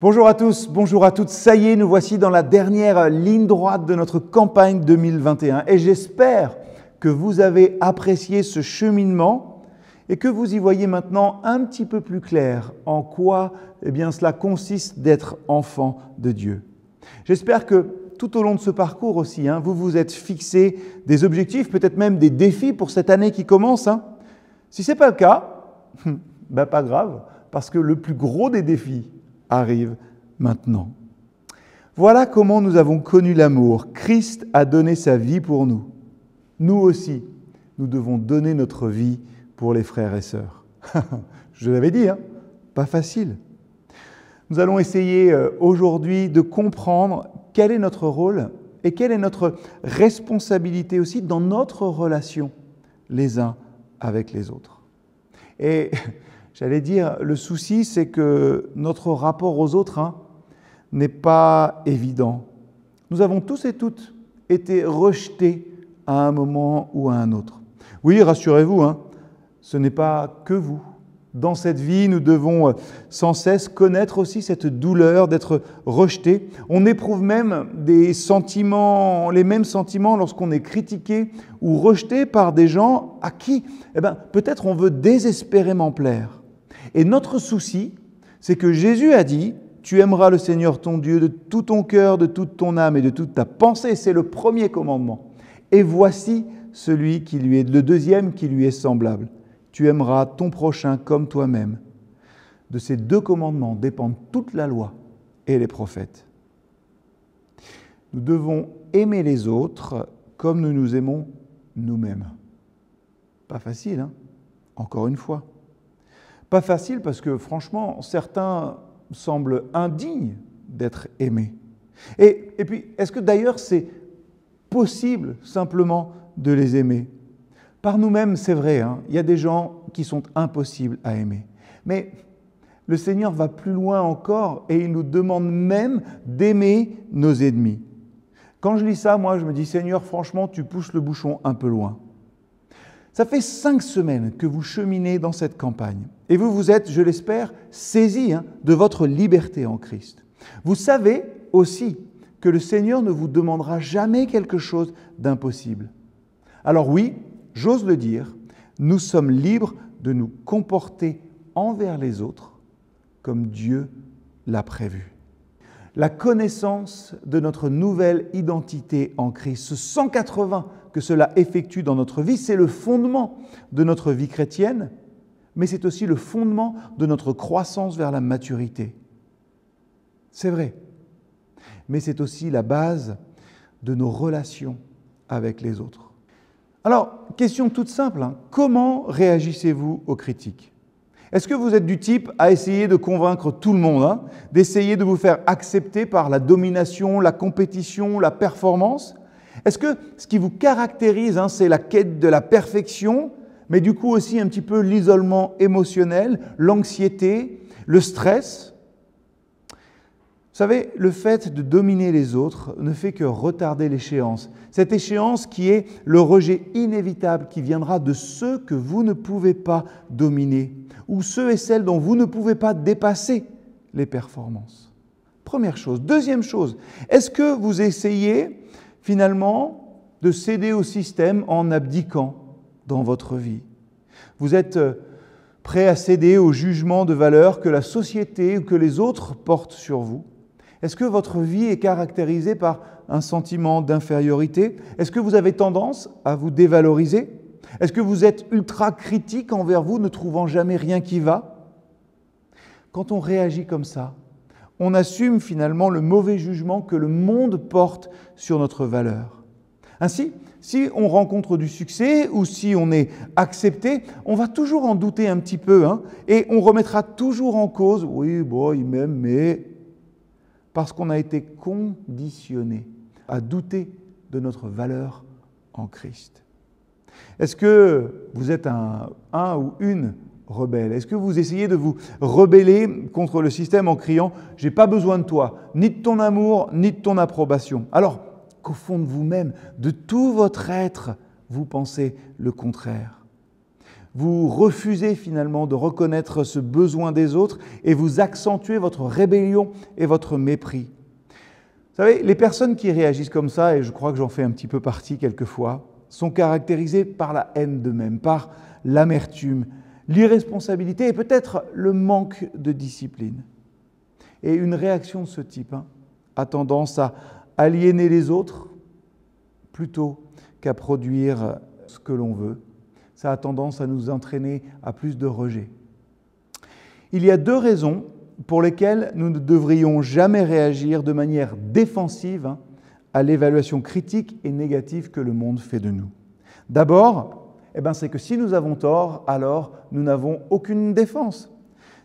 Bonjour à tous, bonjour à toutes. Ça y est, nous voici dans la dernière ligne droite de notre campagne 2021 et j'espère que vous avez apprécié ce cheminement et que vous y voyez maintenant un petit peu plus clair en quoi cela consiste d'être enfant de Dieu. J'espère que tout au long de ce parcours aussi, vous vous êtes fixé des objectifs, peut-être même des défis pour cette année qui commence. Si ce n'est pas le cas, pas grave, parce que le plus gros des défis arrive maintenant. Voilà comment nous avons connu l'amour. Christ a donné sa vie pour nous. Nous aussi, nous devons donner notre vie pour les frères et sœurs. Je l'avais dit, pas facile. Nous allons essayer aujourd'hui de comprendre quel est notre rôle et quelle est notre responsabilité aussi dans notre relation les uns avec les autres. Et j'allais dire, le souci, c'est que notre rapport aux autres n'est pas évident. Nous avons tous et toutes été rejetés à un moment ou à un autre. Oui, rassurez-vous, ce n'est pas que vous. Dans cette vie, nous devons sans cesse connaître aussi cette douleur d'être rejetés. On éprouve même les mêmes sentiments lorsqu'on est critiqué ou rejeté par des gens à qui, peut-être on veut désespérément plaire. Et notre souci, c'est que Jésus a dit « Tu aimeras le Seigneur ton Dieu de tout ton cœur, de toute ton âme et de toute ta pensée ». C'est le premier commandement. Et voici le deuxième qui lui est semblable. « Tu aimeras ton prochain comme toi-même ». De ces deux commandements dépendent toute la loi et les prophètes. Nous devons aimer les autres comme nous nous aimons nous-mêmes. Pas facile, encore une fois. Pas facile parce que franchement, certains semblent indignes d'être aimés. Et puis, est-ce que d'ailleurs c'est possible simplement de les aimer ? Par nous-mêmes, c'est vrai, il y a des gens qui sont impossibles à aimer. Mais le Seigneur va plus loin encore et il nous demande même d'aimer nos ennemis. Quand je lis ça, moi je me dis, Seigneur, franchement, tu pousses le bouchon un peu loin. Ça fait 5 semaines que vous cheminez dans cette campagne et vous êtes, je l'espère, saisis de votre liberté en Christ. Vous savez aussi que le Seigneur ne vous demandera jamais quelque chose d'impossible. Alors oui, j'ose le dire, nous sommes libres de nous comporter envers les autres comme Dieu l'a prévu. La connaissance de notre nouvelle identité en Christ, ce 180 que cela effectue dans notre vie, c'est le fondement de notre vie chrétienne, mais c'est aussi le fondement de notre croissance vers la maturité. C'est vrai, mais c'est aussi la base de nos relations avec les autres. Alors, question toute simple, comment réagissez-vous aux critiques ? Est-ce que vous êtes du type à essayer de convaincre tout le monde, d'essayer de vous faire accepter par la domination, la compétition, la performance ? Est-ce que ce qui vous caractérise, c'est la quête de la perfection, mais du coup aussi un petit peu l'isolement émotionnel, l'anxiété, le stress ? Vous savez, le fait de dominer les autres ne fait que retarder l'échéance. Cette échéance qui est le rejet inévitable qui viendra de ceux que vous ne pouvez pas dominer ou ceux et celles dont vous ne pouvez pas dépasser les performances. Première chose. Deuxième chose, est-ce que vous essayez finalement de céder au système en abdiquant dans votre vie ? Vous êtes prêt à céder au jugement de valeur que la société ou que les autres portent sur vous ? Est-ce que votre vie est caractérisée par un sentiment d'infériorité ? Est-ce que vous avez tendance à vous dévaloriser ? Est-ce que vous êtes ultra critique envers vous, ne trouvant jamais rien qui va ? Quand on réagit comme ça, on assume finalement le mauvais jugement que le monde porte sur notre valeur. Ainsi, si on rencontre du succès ou si on est accepté, on va toujours en douter un petit peu et on remettra toujours en cause « oui, il m'aime, mais… » parce qu'on a été conditionné à douter de notre valeur en Christ. Est-ce que vous êtes un ou une rebelle ? Est-ce que vous essayez de vous rebeller contre le système en criant « j'ai pas besoin de toi, ni de ton amour, ni de ton approbation ». Alors qu'au fond de vous-même, de tout votre être, vous pensez le contraire. Vous refusez finalement de reconnaître ce besoin des autres et vous accentuez votre rébellion et votre mépris. Vous savez, les personnes qui réagissent comme ça, et je crois que j'en fais un petit peu partie quelquefois, sont caractérisées par la haine d'eux-mêmes, par l'amertume, l'irresponsabilité et peut-être le manque de discipline. Et une réaction de ce type a tendance à aliéner les autres plutôt qu'à produire ce que l'on veut. Ça a tendance à nous entraîner à plus de rejet. Il y a 2 raisons pour lesquelles nous ne devrions jamais réagir de manière défensive à l'évaluation critique et négative que le monde fait de nous. D'abord, c'est que si nous avons tort, alors nous n'avons aucune défense.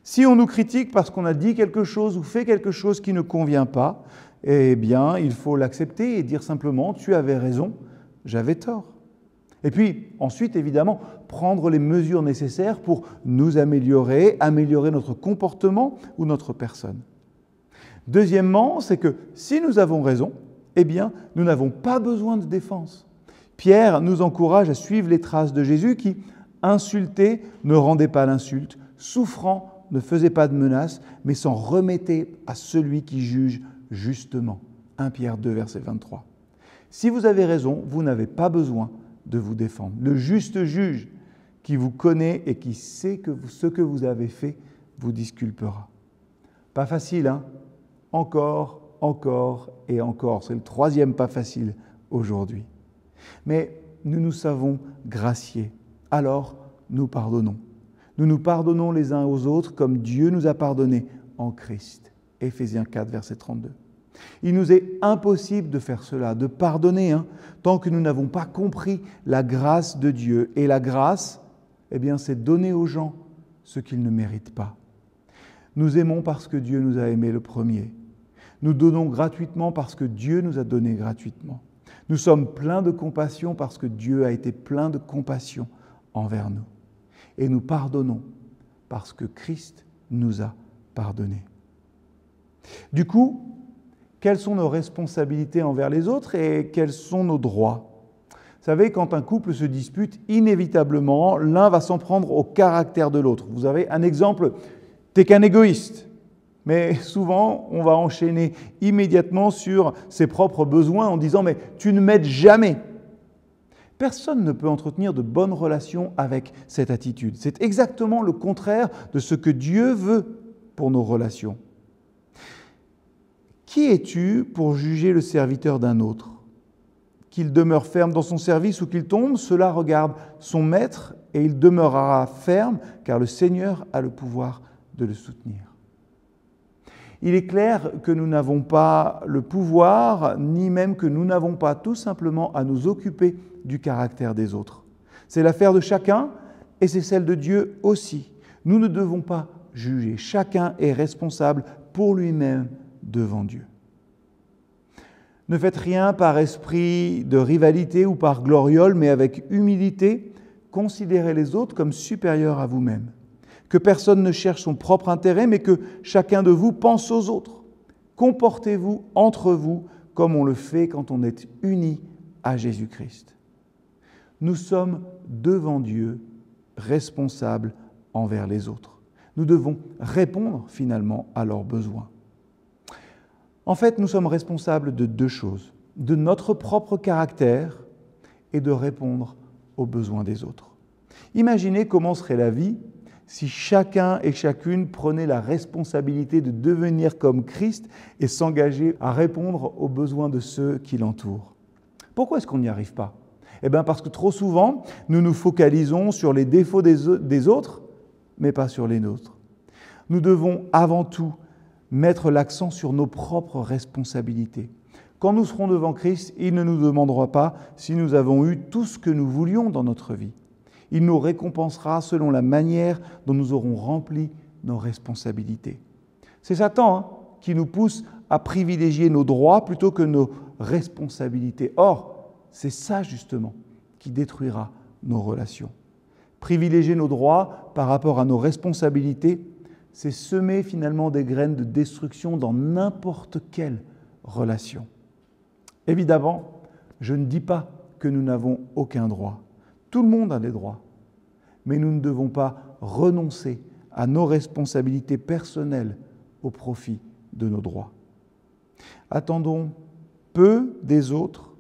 Si on nous critique parce qu'on a dit quelque chose ou fait quelque chose qui ne convient pas, il faut l'accepter et dire simplement « tu avais raison, j'avais tort ». Et puis ensuite, évidemment, prendre les mesures nécessaires pour nous améliorer notre comportement ou notre personne. Deuxièmement, c'est que si nous avons raison, nous n'avons pas besoin de défense. Pierre nous encourage à suivre les traces de Jésus qui, insulté, ne rendait pas l'insulte, souffrant, ne faisait pas de menaces, mais s'en remettait à celui qui juge justement. 1 Pierre 2, verset 23. Si vous avez raison, vous n'avez pas besoin de vous défendre. Le juste juge qui vous connaît et qui sait que ce que vous avez fait vous disculpera. Pas facile, Encore et encore. C'est le 3e pas facile aujourd'hui. Mais nous nous savons graciés. Alors, nous pardonnons. Nous nous pardonnons les uns aux autres comme Dieu nous a pardonnés en Christ. Éphésiens 4, verset 32. Il nous est impossible de faire cela, de pardonner, tant que nous n'avons pas compris la grâce de Dieu. Et la grâce, c'est donner aux gens ce qu'ils ne méritent pas. Nous aimons parce que Dieu nous a aimés le premier. Nous donnons gratuitement parce que Dieu nous a donné gratuitement. Nous sommes pleins de compassion parce que Dieu a été plein de compassion envers nous. Et nous pardonnons parce que Christ nous a pardonnés. Du coup, quelles sont nos responsabilités envers les autres et quels sont nos droits ? Vous savez, quand un couple se dispute, inévitablement, l'un va s'en prendre au caractère de l'autre. Vous avez un exemple, t'es qu'un égoïste. Mais souvent, on va enchaîner immédiatement sur ses propres besoins en disant « mais tu ne m'aides jamais ». Personne ne peut entretenir de bonnes relations avec cette attitude. C'est exactement le contraire de ce que Dieu veut pour nos relations. Qui es-tu pour juger le serviteur d'un autre ? Qu'il demeure ferme dans son service ou qu'il tombe, cela regarde son maître et il demeurera ferme car le Seigneur a le pouvoir de le soutenir. Il est clair que nous n'avons pas le pouvoir, ni même que nous n'avons pas tout simplement à nous occuper du caractère des autres. C'est l'affaire de chacun et c'est celle de Dieu aussi. Nous ne devons pas juger. Chacun est responsable pour lui-même devant Dieu. Ne faites rien par esprit de rivalité ou par gloriole, mais avec humilité, considérez les autres comme supérieurs à vous-même. Que personne ne cherche son propre intérêt, mais que chacun de vous pense aux autres. Comportez-vous entre vous comme on le fait quand on est unis à Jésus-Christ. Nous sommes devant Dieu responsables envers les autres. Nous devons répondre finalement à leurs besoins. En fait, nous sommes responsables de 2 choses, de notre propre caractère et de répondre aux besoins des autres. Imaginez comment serait la vie si chacun et chacune prenait la responsabilité de devenir comme Christ et s'engager à répondre aux besoins de ceux qui l'entourent. Pourquoi est-ce qu'on n'y arrive pas ? Parce que trop souvent, nous nous focalisons sur les défauts des autres, mais pas sur les nôtres. Nous devons avant tout mettre l'accent sur nos propres responsabilités. Quand nous serons devant Christ, il ne nous demandera pas si nous avons eu tout ce que nous voulions dans notre vie. Il nous récompensera selon la manière dont nous aurons rempli nos responsabilités. C'est Satan qui nous pousse à privilégier nos droits plutôt que nos responsabilités. Or, c'est ça justement qui détruira nos relations. Privilégier nos droits par rapport à nos responsabilités, c'est semer finalement des graines de destruction dans n'importe quelle relation. Évidemment, je ne dis pas que nous n'avons aucun droit. Tout le monde a des droits. mais nous ne devons pas renoncer à nos responsabilités personnelles au profit de nos droits. Attendons peu des autres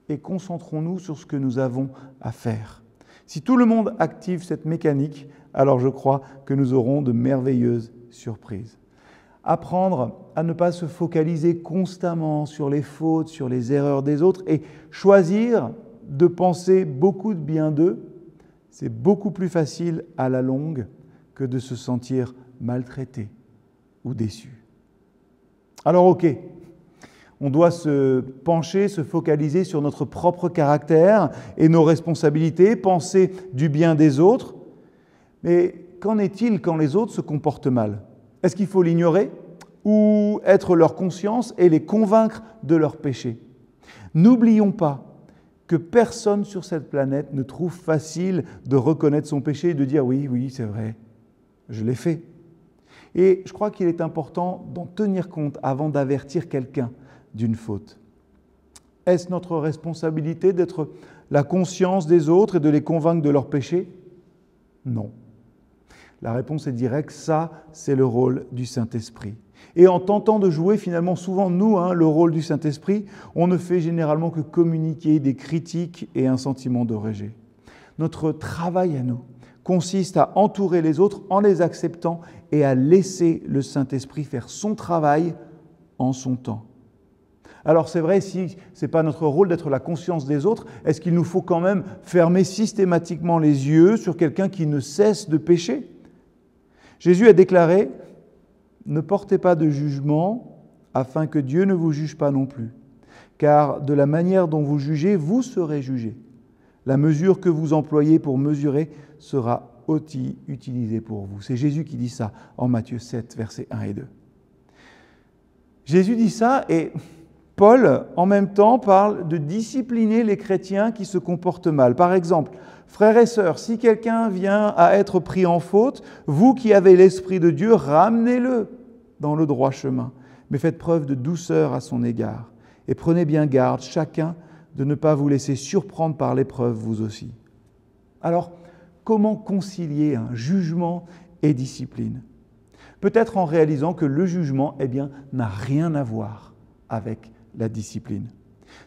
et concentrons-nous sur ce que nous avons à faire. Si tout le monde active cette mécanique, alors je crois que nous aurons de merveilleuses surprises. Apprendre à ne pas se focaliser constamment sur les fautes, sur les erreurs des autres et choisir de penser beaucoup de bien d'eux, c'est beaucoup plus facile à la longue que de se sentir maltraité ou déçu. Alors ok, on doit se pencher, se focaliser sur notre propre caractère et nos responsabilités, penser du bien des autres, mais qu'en est-il quand les autres se comportent mal ? Est-ce qu'il faut l'ignorer ou être leur conscience et les convaincre de leurs péchés ? N'oublions pas que personne sur cette planète ne trouve facile de reconnaître son péché et de dire « oui, c'est vrai, je l'ai fait ». Et je crois qu'il est important d'en tenir compte avant d'avertir quelqu'un d'une faute. Est-ce notre responsabilité d'être la conscience des autres et de les convaincre de leurs péchés ? Non. La réponse est directe, ça, c'est le rôle du Saint-Esprit. Et en tentant de jouer finalement souvent nous, le rôle du Saint-Esprit, on ne fait généralement que communiquer des critiques et un sentiment de rejet. Notre travail à nous consiste à entourer les autres en les acceptant et à laisser le Saint-Esprit faire son travail en son temps. Alors c'est vrai, si ce n'est pas notre rôle d'être la conscience des autres, est-ce qu'il nous faut quand même fermer systématiquement les yeux sur quelqu'un qui ne cesse de pécher ? Jésus a déclaré « Ne portez pas de jugement afin que Dieu ne vous juge pas non plus, car de la manière dont vous jugez, vous serez jugés. La mesure que vous employez pour mesurer sera aussi utilisée pour vous. » C'est Jésus qui dit ça en Matthieu 7, versets 1 et 2. Jésus dit ça et Paul, en même temps, parle de discipliner les chrétiens qui se comportent mal. Par exemple, frères et sœurs, si quelqu'un vient à être pris en faute, vous qui avez l'Esprit de Dieu, ramenez-le dans le droit chemin, mais faites preuve de douceur à son égard. Et prenez bien garde, chacun, de ne pas vous laisser surprendre par l'épreuve, vous aussi. Alors, comment concilier jugement et discipline ? Peut-être en réalisant que le jugement, n'a rien à voir avec la discipline.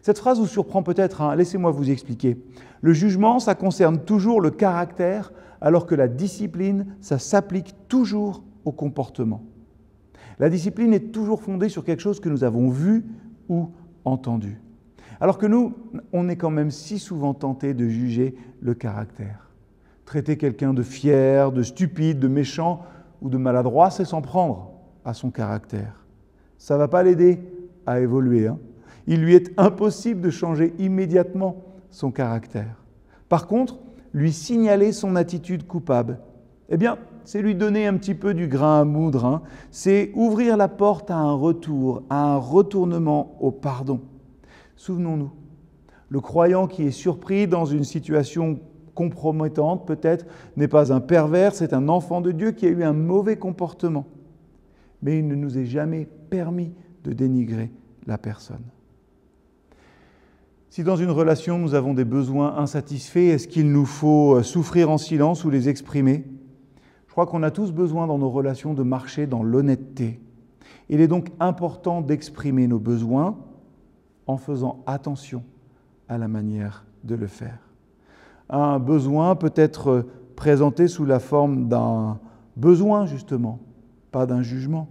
Cette phrase vous surprend peut-être, laissez-moi vous expliquer. Le jugement, ça concerne toujours le caractère, alors que la discipline, ça s'applique toujours au comportement. La discipline est toujours fondée sur quelque chose que nous avons vu ou entendu. Alors que nous, on est quand même si souvent tentés de juger le caractère. Traiter quelqu'un de fier, de stupide, de méchant ou de maladroit, c'est s'en prendre à son caractère. Ça ne va pas l'aider à évoluer. Il lui est impossible de changer immédiatement son caractère. Par contre, lui signaler son attitude coupable, c'est lui donner un petit peu du grain à moudre, c'est ouvrir la porte à un retour, à un retournement au pardon. Souvenons-nous, le croyant qui est surpris dans une situation compromettante, peut-être, n'est pas un pervers, c'est un enfant de Dieu qui a eu un mauvais comportement. Mais il ne nous est jamais permis de dénigrer la personne. Si dans une relation nous avons des besoins insatisfaits, est-ce qu'il nous faut souffrir en silence ou les exprimer ? Je crois qu'on a tous besoin dans nos relations de marcher dans l'honnêteté. Il est donc important d'exprimer nos besoins en faisant attention à la manière de le faire. Un besoin peut être présenté sous la forme d'un besoin, justement, pas d'un jugement.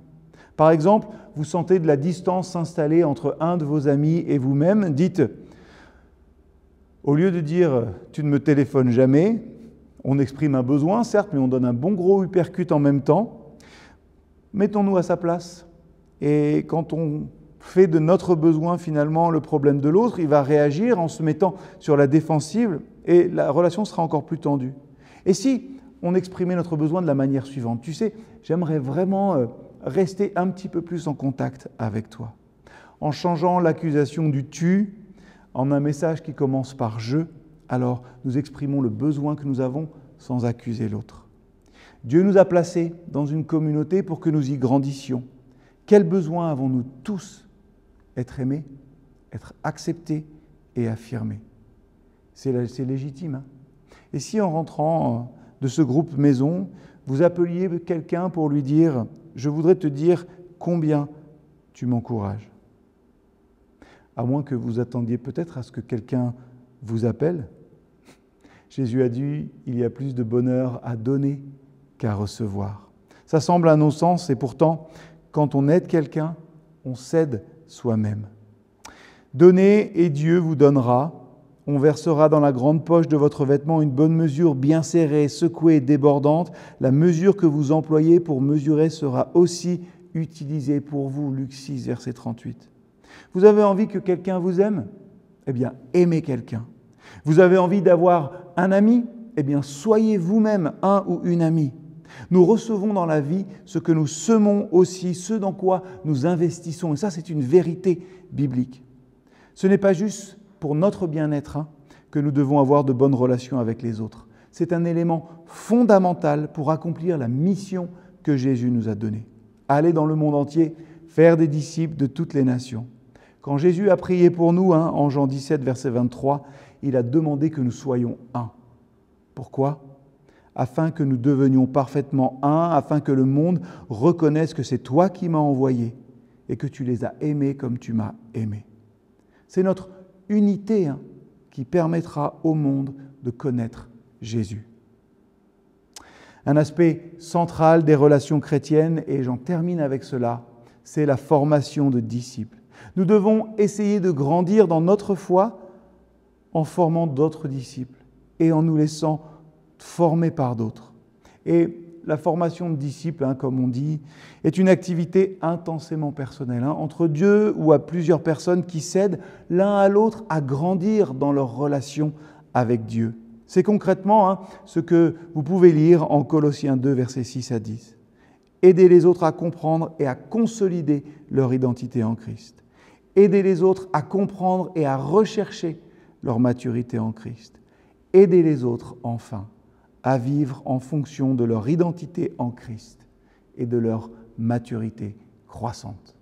Par exemple, vous sentez de la distance s'installer entre un de vos amis et vous-même, dites, au lieu de dire « tu ne me téléphones jamais », on exprime un besoin, certes, mais on donne un bon gros uppercut en même temps. Mettons-nous à sa place. Et quand on fait de notre besoin finalement le problème de l'autre, il va réagir en se mettant sur la défensive et la relation sera encore plus tendue. Et si on exprimait notre besoin de la manière suivante, tu sais, j'aimerais vraiment rester un petit peu plus en contact avec toi, en changeant l'accusation du « tu » en un message qui commence par « je », alors nous exprimons le besoin que nous avons sans accuser l'autre. Dieu nous a placés dans une communauté pour que nous y grandissions. Quel besoin avons-nous tous ? Être aimés, être acceptés et affirmés. C'est légitime. Et si en rentrant de ce groupe maison, vous appeliez quelqu'un pour lui dire « Je voudrais te dire combien tu m'encourages ». À moins que vous attendiez peut-être à ce que quelqu'un vous appelle. Jésus a dit « Il y a plus de bonheur à donner qu'à recevoir ». Ça semble un non-sens et pourtant, quand on aide quelqu'un, on s'aide soi-même. Donnez et Dieu vous donnera. On versera dans la grande poche de votre vêtement une bonne mesure bien serrée, secouée, débordante. La mesure que vous employez pour mesurer sera aussi utilisée pour vous. Luc 6, verset 38. Vous avez envie que quelqu'un vous aime ? Eh bien, aimez quelqu'un. Vous avez envie d'avoir un ami ? Eh bien, soyez vous-même un ou une amie. Nous recevons dans la vie ce que nous semons aussi, ce dans quoi nous investissons. Et ça, c'est une vérité biblique. Ce n'est pas juste pour notre bien-être que nous devons avoir de bonnes relations avec les autres. C'est un élément fondamental pour accomplir la mission que Jésus nous a donnée. Aller dans le monde entier, faire des disciples de toutes les nations. Quand Jésus a prié pour nous, en Jean 17, verset 23, il a demandé que nous soyons un. Pourquoi ? Afin que nous devenions parfaitement un, afin que le monde reconnaisse que c'est toi qui m'as envoyé et que tu les as aimés comme tu m'as aimé. C'est notre unité qui permettra au monde de connaître Jésus. Un aspect central des relations chrétiennes, et j'en termine avec cela, c'est la formation de disciples. Nous devons essayer de grandir dans notre foi en formant d'autres disciples et en nous laissant former par d'autres. Et la formation de disciples, comme on dit, est une activité intensément personnelle, entre Dieu ou à plusieurs personnes qui s'aident l'un à l'autre à grandir dans leur relation avec Dieu. C'est concrètement ce que vous pouvez lire en Colossiens 2, versets 6 à 10. Aidez les autres à comprendre et à consolider leur identité en Christ. Aidez les autres à comprendre et à rechercher leur maturité en Christ. Aidez les autres, enfin, à vivre en fonction de leur identité en Christ et de leur maturité croissante.